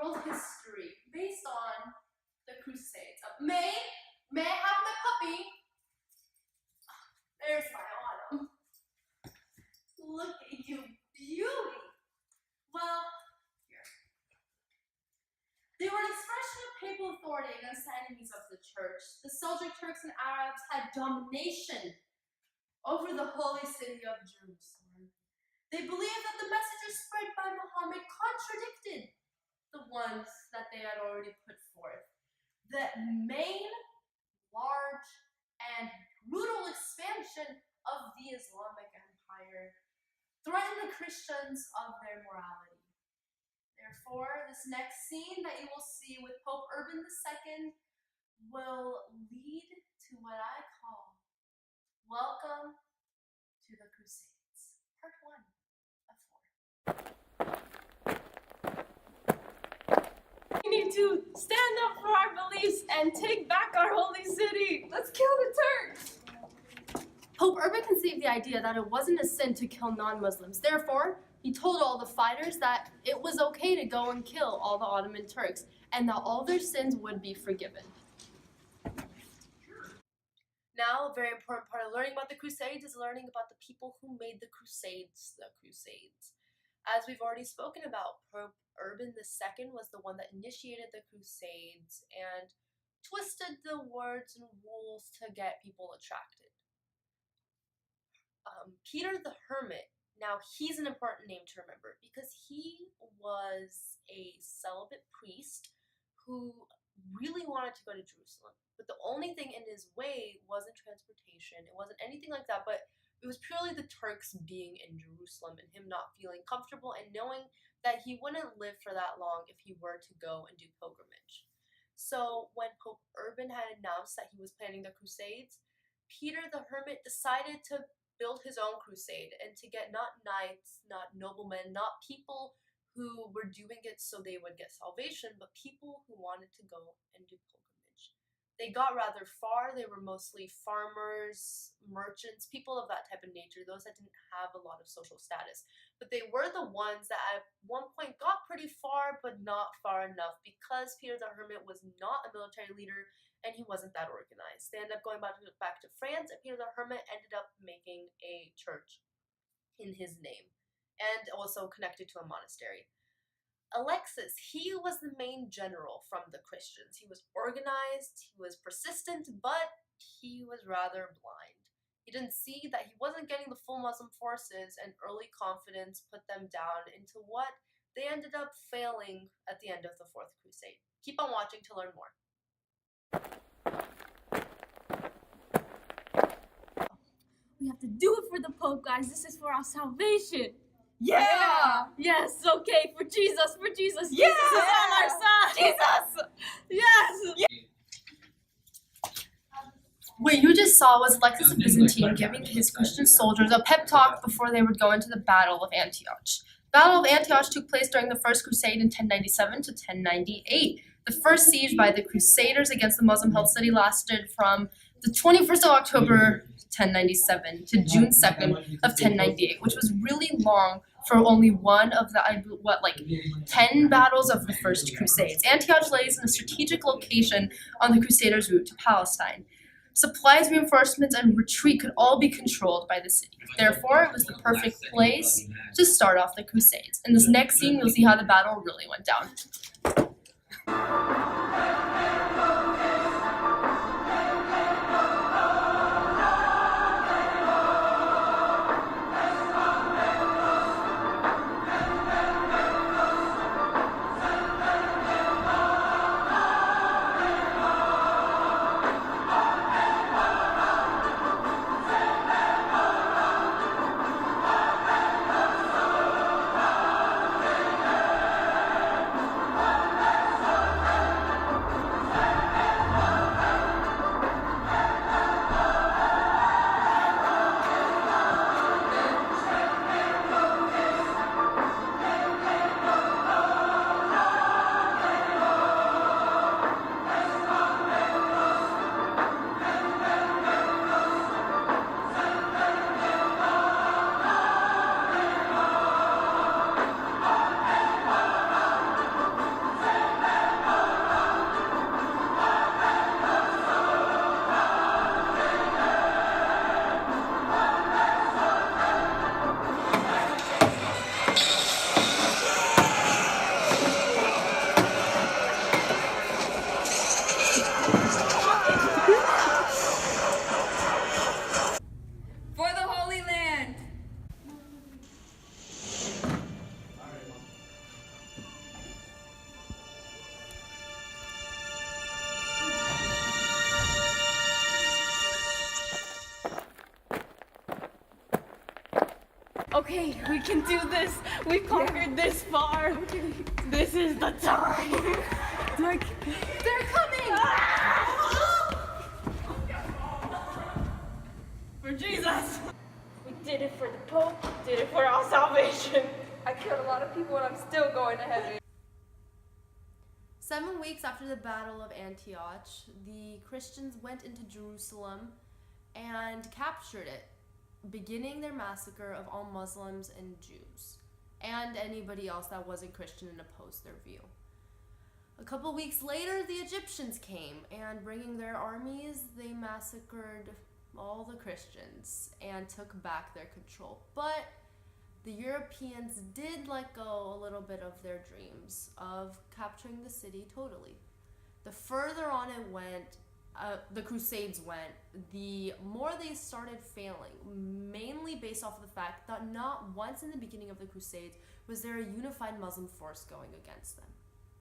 world history based on the Crusades. May I have my puppy? There's my Autumn. Look at you, beauty. Well, here. They were an expression of papal authority against the enemies of the church. The Seljuk Turks and Arabs had domination over the holy city of Jerusalem. They believed that the messages spread by Muhammad contradicted the ones that they had already put forth. The main, large, and brutal expansion of the Islamic Empire threatened the Christians of their morality. Therefore, this next scene that you will see with Pope Urban II will lead to what I call Welcome to the Crusades, Part 1 of 4. We need to stand up for our beliefs and take back our holy city. Let's kill the Turks. Pope Urban conceived the idea that it wasn't a sin to kill non-Muslims. Therefore, he told all the fighters that it was okay to go and kill all the Ottoman Turks and that all their sins would be forgiven. Now, a very important part of learning about the Crusades is learning about the people who made the Crusades the Crusades. As we've already spoken about, Pope Urban II was the one that initiated the Crusades and twisted the words and rules to get people attracted. Peter the Hermit, now he's an important name to remember because he was a celibate priest who really wanted to go to Jerusalem. But the only thing in his way wasn't transportation, it wasn't anything like that, but it was purely the Turks being in Jerusalem and him not feeling comfortable and knowing that he wouldn't live for that long if he were to go and do pilgrimage. So when Pope Urban had announced that he was planning the Crusades, Peter the Hermit decided to build his own crusade and to get not knights, not noblemen, not people who were doing it so they would get salvation, but people who wanted to go and do pilgrimage. They got rather far. They were mostly farmers, merchants, people of that type of nature, those that didn't have a lot of social status. But they were the ones that at one point got pretty far, but not far enough because Peter the Hermit was not a military leader and he wasn't that organized. They ended up going back to France, and Peter the Hermit ended up making a church in his name and also connected to a monastery. Alexis, he was the main general from the Christians. He was organized, he was persistent, but he was rather blind. He didn't see that he wasn't getting the full Muslim forces, and early confidence put them down into what they ended up failing at the end of the Fourth Crusade. Keep on watching to learn more. We have to do it for the Pope, guys. This is for our salvation. Yeah! Yes, okay, for Jesus, for Jesus. Yeah! Jesus is on our side. Jesus! Yes! Yeah. What you just saw was Alexis of Byzantine giving his Christian soldiers a pep talk before they would go into the Battle of Antioch. The Battle of Antioch took place during the First Crusade in 1097 to 1098. The first siege by the Crusaders against the Muslim-held city lasted from the 21st of October 1097 to June 2nd of 1098, which was really long for only one of the, 10 battles of the First Crusades. Antioch lays in a strategic location on the Crusaders' route to Palestine. Supplies, reinforcements, and retreat could all be controlled by the city. Therefore, it was the perfect place to start off the Crusades. In this next scene, you'll see how the battle really went down. Okay, we can do this. We've conquered this far. Okay. This is the time. They're coming! For Jesus! We did it for the Pope, did it for our salvation. I killed a lot of people and I'm still going to heaven. 7 weeks after the Battle of Antioch, the Christians went into Jerusalem and captured it, beginning their massacre of all Muslims and Jews, and anybody else that wasn't Christian and opposed their view. A couple weeks later, the Egyptians came, and bringing their armies, they massacred all the Christians and took back their control. But the Europeans did let go a little bit of their dreams of capturing the city totally. The further on it went, the Crusades went, the more they started failing, mainly based off of the fact that not once in the beginning of the Crusades was there a unified Muslim force going against them.